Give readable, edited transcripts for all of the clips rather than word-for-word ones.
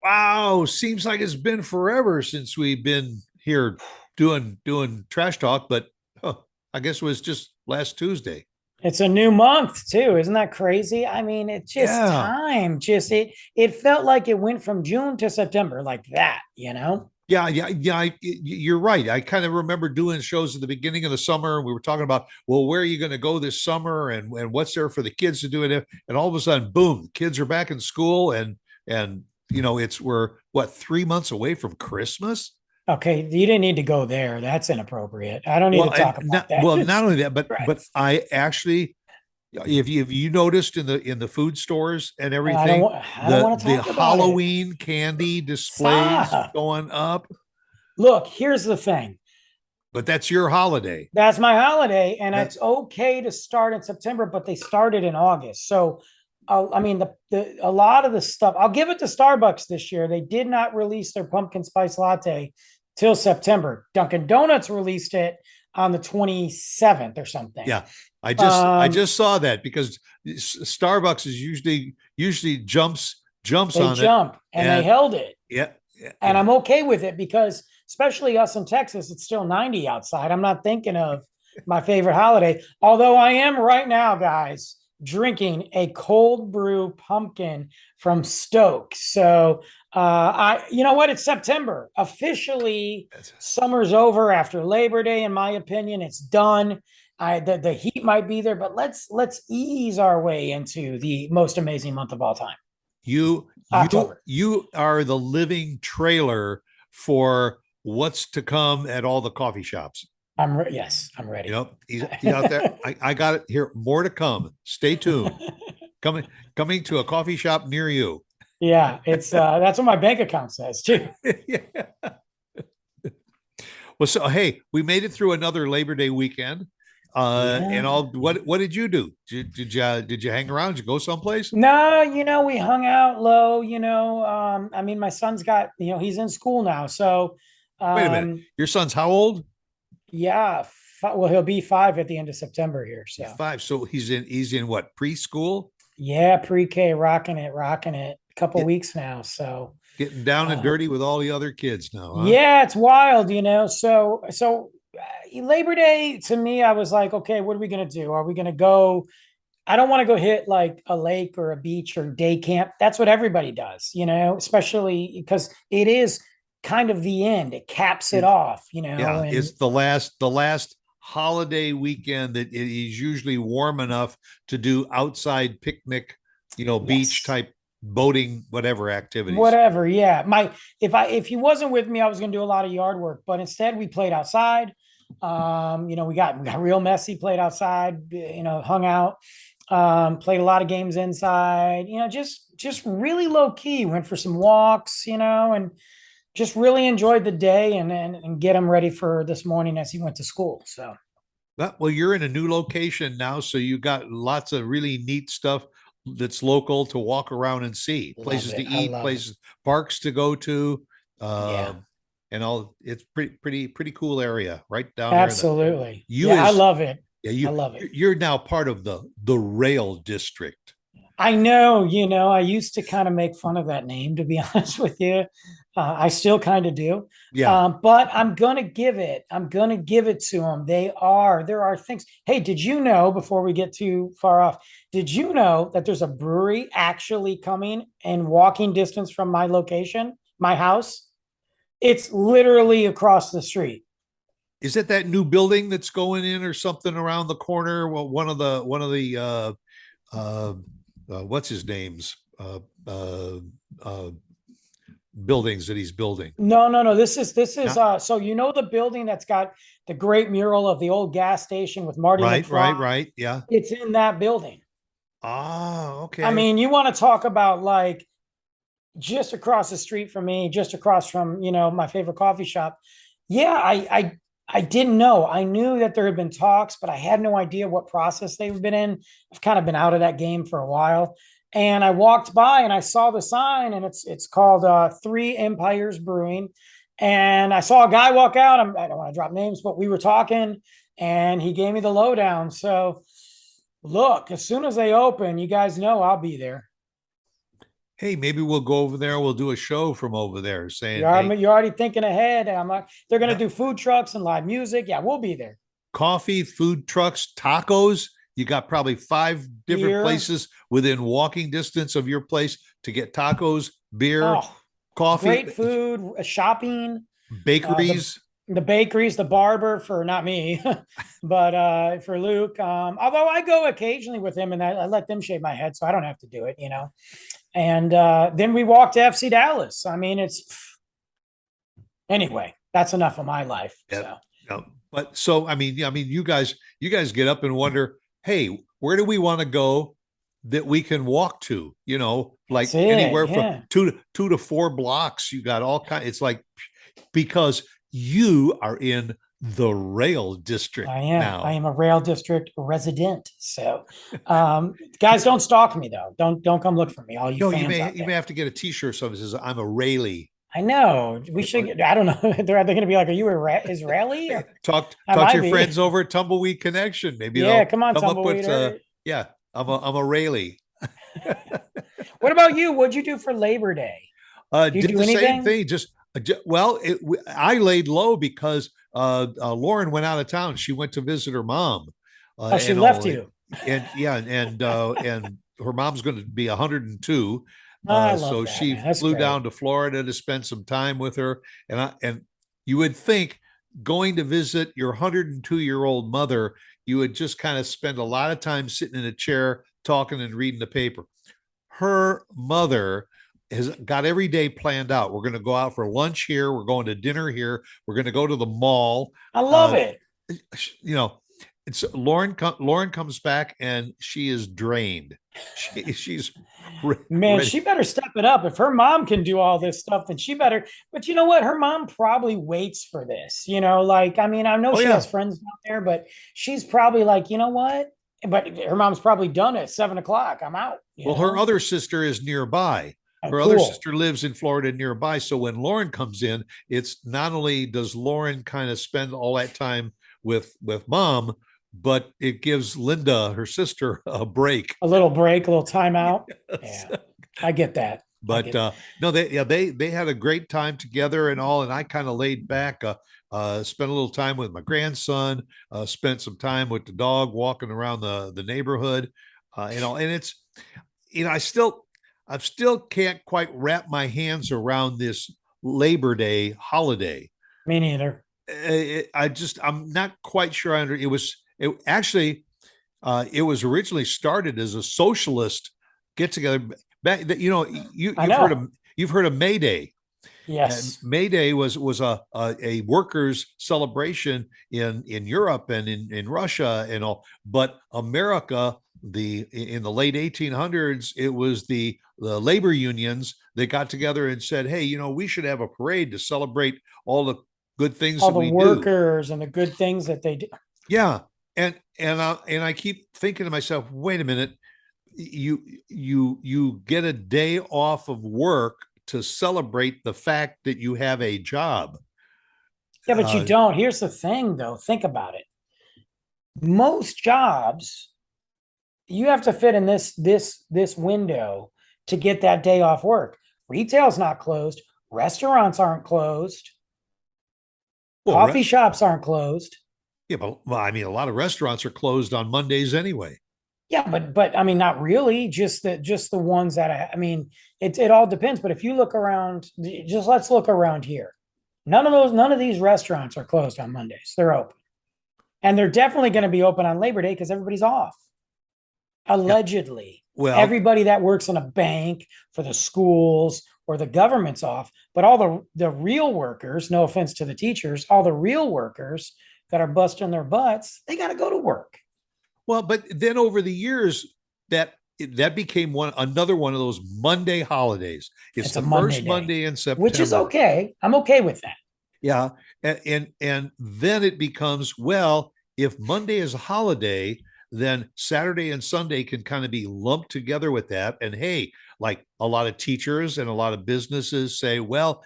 Wow, seems like it's been forever since we've been here doing trash talk, but huh, I guess it was just last Tuesday. It's a new month too. Isn't that crazy? I mean, it's just Yeah. time. It felt like it went from June to September like that, you know? Yeah. You're right. I kind of remember doing shows at the beginning of the summer. We were talking about, well, where are you going to go this summer, and what's there for the kids to do? And all of a sudden, boom, kids are back in school, and it's we're what 3 months away from Christmas. Okay, you didn't need to go there. That's inappropriate. I don't need Well, to and talk about not that. well, not only that, but Christ. I actually, if you noticed in the food stores and I don't everything, want I don't want to the talk about it. Halloween candy displays Stop. going up, Look, here's the thing. but that's your holiday. That's my holiday, and That it's okay to start in September, but they started in August. So, I mean, the a lot of the stuff. I'll give it to Starbucks this year. They did not release their pumpkin spice latte till September. Dunkin' Donuts released it on the 27th or something. Yeah, I Um, just saw that because Starbucks is usually jumps they on it, jumped and they and held it, yeah, yeah, and yeah. I'm okay with it because, especially us in Texas, it's still 90 outside. I'm not thinking of my favorite holiday, although I am right now, guys, drinking a cold brew pumpkin from Stoke. So, you know what? It's September officially. Summer's over after Labor Day. In my opinion, it's done. The heat might be there, but let's ease our way into the most amazing month of all time, October. You are the living trailer for what's to come at all the coffee shops. Yes, I'm You ready. know, he's out there. I got it here. More to come. Stay tuned. Coming coming to a coffee shop near you. Yeah, it's that's what my bank account says too. Yeah. Well, so hey, we made it through another Labor Day weekend. And Yeah. all what did you do? Did you hang around? Did you go someplace? No, we hung out low, I mean, my son's got, he's in school now. So, Wait a minute. um, Your son's how old? yeah, well, he'll be 5 at the end of September here. So, 5. So he's in what, preschool? yeah, pre-K, rocking it. A couple Get, weeks now. So, getting down and uh, dirty with all the other kids now, huh? yeah, it's wild, So Labor Day to me, I was like, okay, what are we gonna do? Are we gonna go? I don't want to go hit like a lake or a beach or day camp. That's what everybody does, especially because it is kind of the end. It caps it It's off, yeah, and it's the last holiday weekend that it is usually warm enough to do outside picnic, beach yes, type boating, whatever activities. whatever. Yeah. If he wasn't with me, I was gonna do a lot of yard work, but instead we played outside. We got real messy, played outside, hung out, played a lot of games inside, just really low key, went for some walks, and just really enjoyed the day and get him ready for this morning as he went to school. So Well, you're in a new location now, so you got lots of really neat stuff that's local to walk around and see, love places to it. I eat, love it. places, parks to go to, Yeah, uh, and all. It's pretty cool area right down there. absolutely. You Yeah, I is love it. yeah, I love it. you're now part of the rail district. I know, I used to kind of make fun of that name, to be honest with you. I still kind of do. Yeah. But I'm gonna give it to them. There are things. Hey, did you know, before we get too far off, did you know that there's a brewery actually coming in walking distance from my location, my house? It's literally across the street. Is it that new building that's going in or something around the corner? Well, one of the uh, what's his name's uh, buildings that he's building. No, no, no. This is Not so the building that's got the great mural of the old gas station with Marty right, McFly. right. Yeah. It's in that building. Ah, I okay. mean, you want to talk about like just across the street from me, just across from, my favorite coffee shop. Yeah, I didn't know. I knew that there had been talks, but I had no idea what process they've been in. I've kind of been out of that game for a while. And I walked by and I saw the sign, and it's called Three Empires Brewing. And I saw a guy walk out. I don't want to drop names, but we were talking and he gave me the lowdown. So look, as soon as they open, you guys know I'll be there. hey, maybe we'll go over there. We'll do a show from over there saying, hey, You're already thinking ahead. I'm like, they're going to no, do food trucks and live music. Yeah, we'll be there. coffee, food trucks, tacos. You got probably 5 different Beer. places within walking distance of your place to get tacos, beer, Oh, coffee, great food, shopping, the bakeries. bakeries, the barber for not me, but for Luke. Although I go occasionally with him and I let them shave my head, so I don't have to do it, you know. And then we walked to FC Dallas. I mean, it's anyway. That's enough of my life. Yeah. So No, but so I mean, you guys get up and wonder, hey, where do we want to go that we can walk to? You know, like that's it. anywhere from Yeah, 2 to 4 blocks. You got all kind. It's like because you are in the rail district I am. now. I am a rail district resident. So, guys, don't stalk me though. Don't come look for me. All you No, fans out you there. may have to get a T-shirt. So it says, "I'm a Rayleigh." I know. We should. I don't know. They're going to be like, "Are you Israeli?" Or, I Talk to might your be. friends over at Tumbleweed Connection. Maybe Yeah, they'll come on, come up with tumbleweeder. yeah. I'm a Rayleigh. What about you? What'd you do for Labor Day? Do you Did do the same anything? thing. Just well, I laid low because Lauren went out of town. She went to visit her mom, Oh, she and left all, you. and yeah, and her mom's going to be 102. I love So that, she man. That's flew great. down to Florida to spend some time with her, and you would think going to visit your 102-year-old mother, you would just kind of spend a lot of time sitting in a chair talking and reading the paper. Her mother has got every day planned out. We're going to go out for lunch here. We're going to dinner here. We're going to go to the mall. I love Uh, it. you know, it's Lauren. Lauren comes back and she is drained. She's Man, ready. she better step it up. If her mom can do all this stuff, then she better. But you know what? Her mom probably waits for this. You know, like, I mean, I know Oh she has yeah. friends out there, but she's probably like, you know what? But her mom's probably done at 7 o'clock. I'm out, you Well, her know? other sister is nearby. Oh, Her other cool. sister lives in Florida nearby. So when Lauren comes in, it's not only does Lauren kind of spend all that time with mom, but it gives Linda, her sister, a break. A little break, a little timeout. Yes. Yeah, I get that. I But get no, they had a great time together and all, and I kind of laid back, spent a little time with my grandson, spent some time with the dog walking around the neighborhood, and it's I still can't quite wrap my hands around this Labor Day holiday. me neither. I'm not quite sure. It actually it was originally started as a socialist get together. I You've heard of know. May Day, and Yes. May Day was a workers' celebration in Europe and in Russia and all. But America, in the late 1800s, it was the labor unions that got together and said, "Hey, we should have a parade to celebrate all the good things All that the we do." workers and the good things that they do. Yeah, and I keep thinking to myself, wait a minute, you get a day off of work to celebrate the fact that you have a job. Yeah, but you Uh, don't. Here's the thing, though. Think about it. Most jobs, you have to fit in this window to get that day off work. Retail's not closed. Restaurants aren't closed. well, Coffee shops aren't closed. yeah, but well, I mean, a lot of restaurants are closed on Mondays anyway. Yeah, but I mean, not really. Just the ones that I mean, it all depends. But if you look around, just let's look around here. None of these restaurants are closed on Mondays. They're open, and they're definitely going to be open on Labor Day because everybody's off. Yeah, Allegedly, well, everybody that works in a bank, for the schools, or the government's off. But all the real workers, no offense to the teachers, all the real workers that are busting their butts, they got to go to work. but then over the years that became another one of those Monday holidays. It's It's a the Monday first day, Monday in which is September. okay. I'm okay with that. Yeah, and then it becomes, well, if Monday is a holiday, then Saturday and Sunday can kind of be lumped together with that. And hey, like a lot of teachers and a lot of businesses say, well,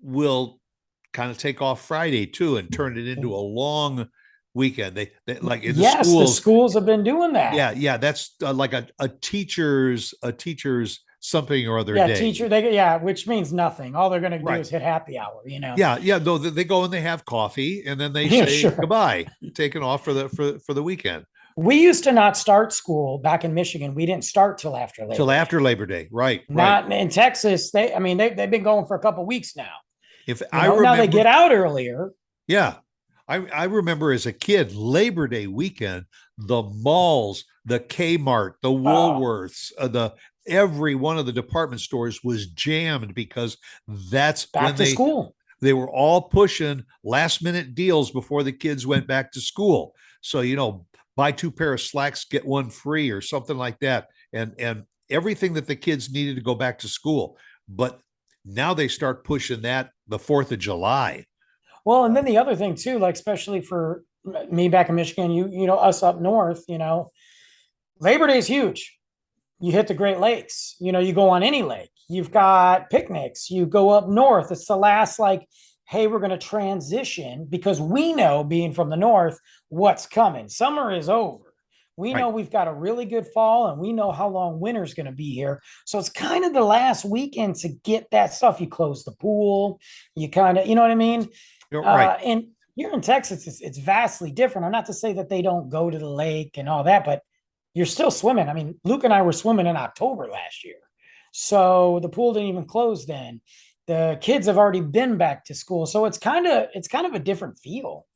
we'll kind of take off Friday too and turn it into a long weekend. They like in the Yes, the schools. schools have been doing that. Yeah, that's like a teacher's something or other Yeah, day. teacher, yeah, which means nothing. All they're gonna do Right. is hit happy hour, you know. Yeah, yeah. No, they go and they have coffee, and then they Yeah, say sure. goodbye, taking off for the weekend We used to not start school back in Michigan. We didn't start till after till Labor Day. after Labor Day. Right, right. Not in Texas. I mean, they've been going for a couple weeks now. If You I know, now they remember, get out earlier. yeah, I remember as a kid, Labor Day weekend, the malls, the Kmart, the Oh, Woolworths, the every one of the department stores was jammed because that's back when to school. they were all pushing last minute deals before the kids went back to school. So, buy two pair of slacks, get one free or something like that. And everything that the kids needed to go back to school. But now they start pushing that the 4th of July. Well, and then the other thing too, like especially for me back in Michigan, you know us up north, you know, Labor Day is huge. You hit the Great Lakes, you know, you go on any lake. You've got picnics. You go up north. It's the last like, hey, we're going to transition because we know, being from the north, what's coming. Summer is over. We Right. know we've got a really good fall and we know how long winter's going to be here. So it's kind of the last weekend to get that stuff. You close the pool, you kind of, you know what I mean? You're right. And here in Texas, it's vastly different. I'm not to say that they don't go to the lake and all that, but you're still swimming. I mean, Luke and I were swimming in October last year. So the pool didn't even close then. The kids have already been back to school. So it's kind of a different feel.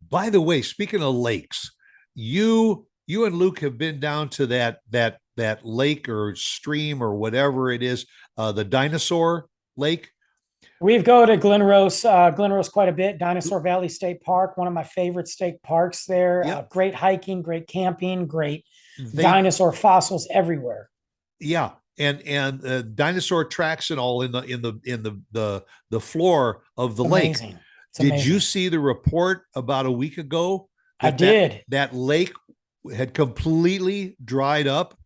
By the way, speaking of lakes, you and Luke have been down to that lake or stream or whatever it is, the dinosaur lake. We've go to Glen Rose quite a bit. Dinosaur Valley State Park, one of my favorite state parks there. Yep. Great hiking, great camping, great They dinosaur fossils everywhere. Yeah, and dinosaur tracks and all in the floor of the lake. Amazing. It's Did amazing. you see the report about a week ago I that that, did. that lake had completely dried up?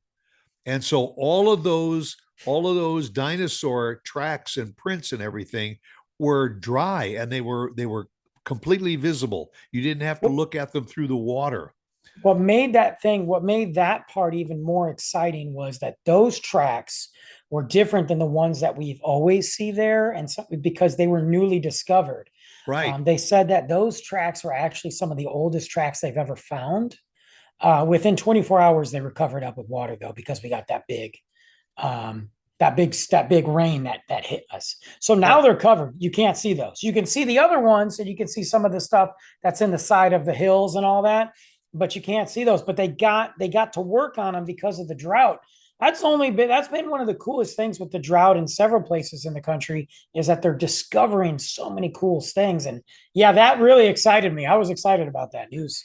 And so all of those dinosaur tracks and prints and everything were dry, and they were completely visible. You didn't have to look at them through the water. What made that part even more exciting was that those tracks were different than the ones that we've always see there, and so, because they were newly discovered. Right. They said that those tracks were actually some of the oldest tracks they've ever found. Within 24 hours, they were covered up with water though, because we got um, that big rain that hit us. So now Right. they're covered. You can't see those. You can see the other ones, and you can see some of the stuff that's in the side of the hills and all that, but you can't see those. But they got to work on them because of the drought. That's been one of the coolest things with the drought in several places in the country, is that they're discovering so many cool things. And yeah, that really excited me. I was excited about that news.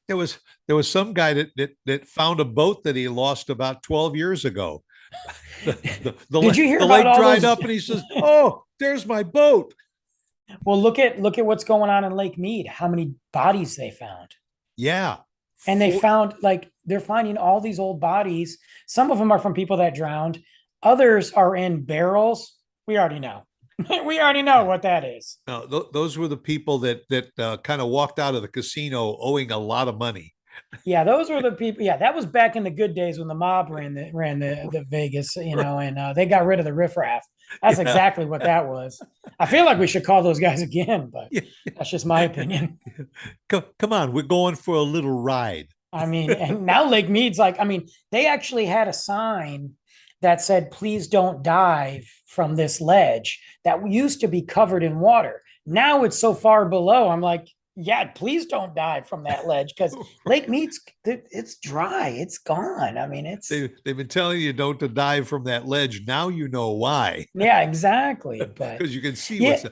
There was some guy that found a boat that he lost about 12 years ago. Did you hear the about lake all dried those? up, and he says, "Oh, there's my boat." Well, look at what's going on in Lake Mead. How many bodies they found? Yeah. And they For- found, like, they're finding all these old bodies. Some of them are from people that drowned. Others are in barrels. We already know. We already know what that is. no, those were the people that kind of walked out of the casino owing a lot of money. Yeah, those were the people. Yeah, that was back in the good days when the mob ran the Vegas, you know, and they got rid of the riffraff. That's Yeah. exactly what that was. I feel like we should call those guys again, but Yeah. that's just my opinion. Come on, we're going for a little ride. I mean, and now Lake Mead's like, I mean, they actually had a sign that said, please don't dive from this ledge, that used to be covered in water. Now it's so far below. I'm like, yeah, please don't dive from that ledge, because Lake Mead's, it's dry. It's gone. I mean, it's, They've been telling you don't to dive from that ledge. Now you know why, yeah, exactly. But because you can see yeah,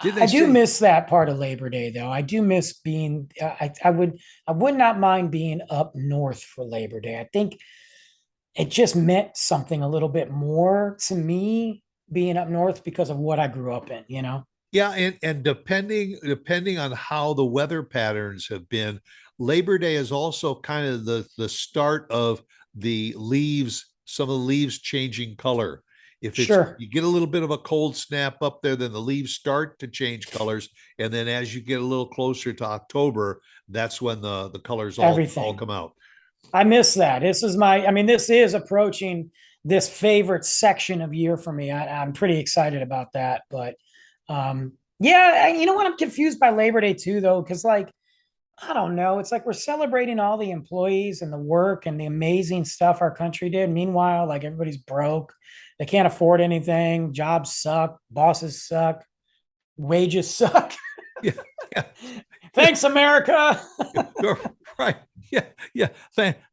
Did they I do say? miss that part of Labor Day, though. I do miss being. I would not mind being up north for Labor Day. I think it just meant something a little bit more to me being up north because of what I grew up in. You know. Yeah, and depending on how the weather patterns have been, Labor Day is also kind of the start of the leaves, some of the leaves changing color. If it's Sure. you get a little bit of a cold snap up there, then the leaves start to change colors, and then as you get a little closer to October, that's when the colors all Everything. come out. I miss that. This is approaching this favorite section of year for me. I'm pretty excited about that. But yeah, you know what? I'm confused by Labor Day too, though, because like I don't know. It's like we're celebrating all the employees and the work and the amazing stuff our country did. Meanwhile, like everybody's broke. They can't afford anything. Jobs suck. Bosses suck. Wages suck. Yeah, yeah, yeah, Thanks, America. right. Yeah, yeah.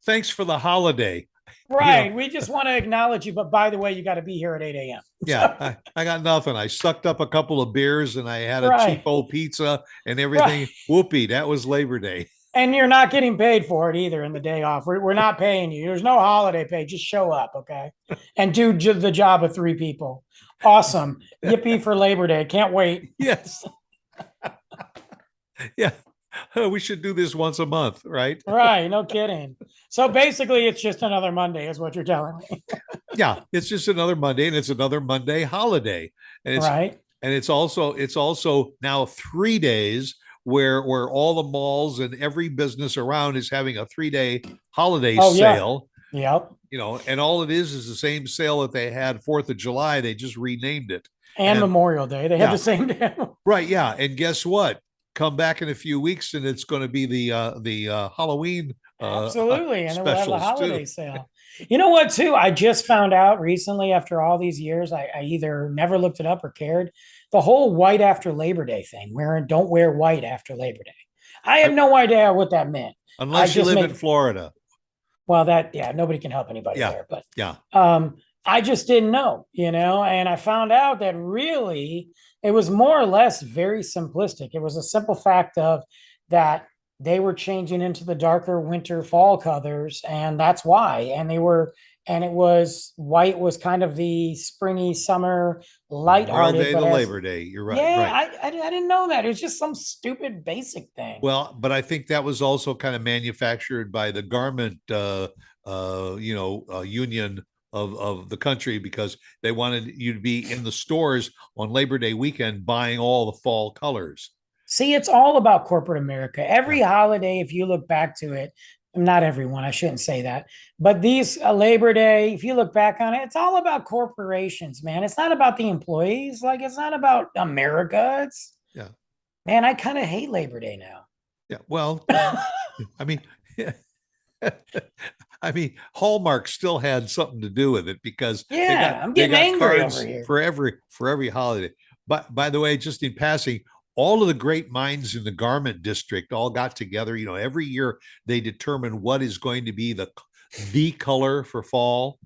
Thanks for the holiday. You know, Right. We just want to acknowledge you. But by the way, you got to be here at 8 a.m. yeah, I got nothing. I sucked up a couple of beers and I had a cheap Right. old pizza and Right. everything. Whoopee, that was Labor Day. And you're not getting paid for it either in the day off. We're not paying you. There's no holiday pay. Just show up, okay? And do the job of 3 people. Awesome. Yippee for Labor Day. Can't wait. Yes. Yeah. We should do this once a month, right? Right. No kidding. So basically, it's just another Monday, is what you're telling me. Yeah, it's just another Monday and it's another Monday holiday. And Right. it's also now 3 days where all the malls and every business around is having a 3 day holiday Oh, yeah. sale. Yep. And all it is the same sale that they had 4th of July. They just renamed it. And And Memorial Day. They have yeah, the same day. right. Yeah. And guess what? Come back in a few weeks and it's going to be the Halloween Absolutely. And then we'll have the specials holiday too. sale. You know what, too? I just found out recently after all these years, I either never looked it up or cared. The whole white after Labor Day thing, don't wear white after Labor Day. I had I- no idea what that meant. I Unless you just live made, in Florida. well, that, yeah, nobody can help anybody Yeah. there. But Yeah. I just didn't know, and I found out that really it was more or less very simplistic. It was a simple fact of that they were changing into the darker winter fall colors, and that's why. And it was white was kind of the springy summer Memorial lighthearted, Day but to as Labor Day. You're right. yeah, Right. I didn't know that. It was just some stupid basic thing. Well, but I think that was also kind of manufactured by the garment, union of the country because they wanted you to be in the stores on Labor Day weekend buying all the fall colors. See, it's all about corporate America. Yeah. Every holiday, if you look back to it, not everyone, I shouldn't say that, but these Labor Day, if you look back on it, it's all about corporations, man. It's not about the employees. Like, it's not about America. Yeah. Man, I kind of hate Labor Day now. Yeah. Well, I mean, I mean, Hallmark still had something to do with it because Yeah, I'm they getting got angry cards over here. for every holiday. But by the way, just in passing, all of the great minds in the garment district all got together. Every year they determine what is going to be the color for fall.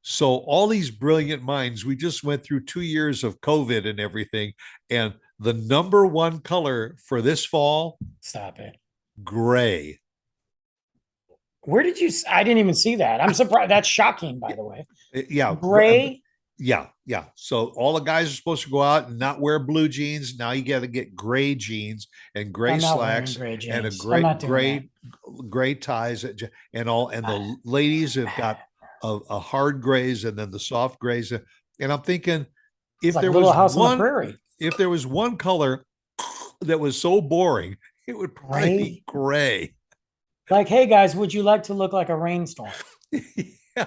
So all these brilliant minds, we just went through 2 years of COVID and everything, and the number one color for this fall, Stop it. gray. Where did you? I didn't even see that. I'm surprised. That's shocking, by the way. Yeah, Gray. yeah, yeah. So all the guys are supposed to go out and not wear blue jeans. Now you got to get gray jeans and gray I'm not wearing slacks gray jeans. and a I'm not doing gray ties and all. And the ladies have got a hard grays and then the soft grays. And I'm thinking, It's if like there Little was House on the one, Prairie. if there was one color that was so boring, it would probably be gray. Like, hey guys, would you like to look like a rainstorm? Yeah,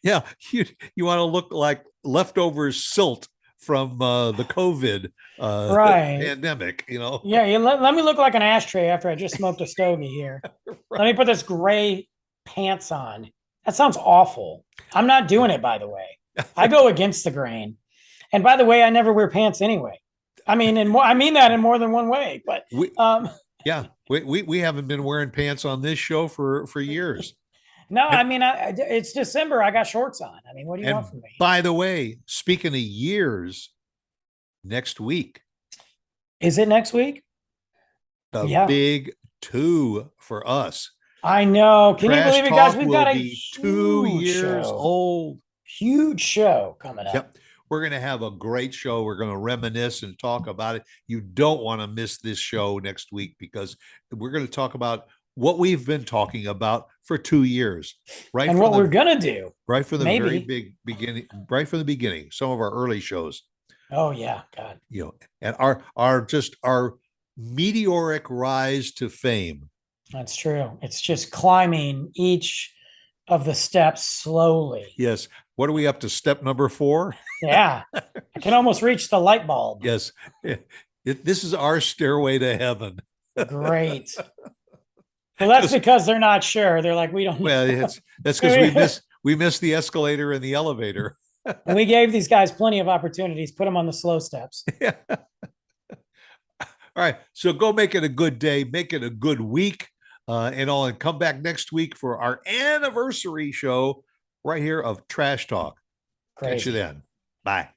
yeah. You want to look like leftover silt from the COVID Right. pandemic. Yeah, let me look like an ashtray after I just smoked a stogie here. Let me put this gray pants on. That sounds awful. I'm not doing it, by the way. I go against the grain. And by the way, I never wear pants anyway. I mean, I mean that in more than one way. But yeah, we haven't been wearing pants on this show for years. No, I mean, it's December. I got shorts on. I mean, what do you want from me? By the way, speaking of years, next week is it next week? The big 2 for us. I know. Can Trash you believe it, Talk guys? We've will got a be 2 years old. Huge show coming up. Yep. We're going to have a great show. We're going to reminisce and talk about it. You don't want to miss this show next week because we're going to talk about what we've been talking about for 2 years, right? And what we're going to do. Right from the very big beginning, right from the beginning, some of our early shows. Oh yeah, God. And our meteoric rise to fame. That's true. It's just climbing each of the steps slowly. Yes. What are we up to? Step number 4? Yeah. I can almost reach the light bulb. Yes. This is our stairway to heaven. Great. Well, that's because they're not sure. They're like, we don't Well, know. that's because we miss the escalator and the elevator. And we gave these guys plenty of opportunities, put them on the slow steps. Yeah. All right. So go make it a good day, make it a good week, and come back next week for our anniversary show right here of Trash Talk. Catch you Crazy. then. Bye.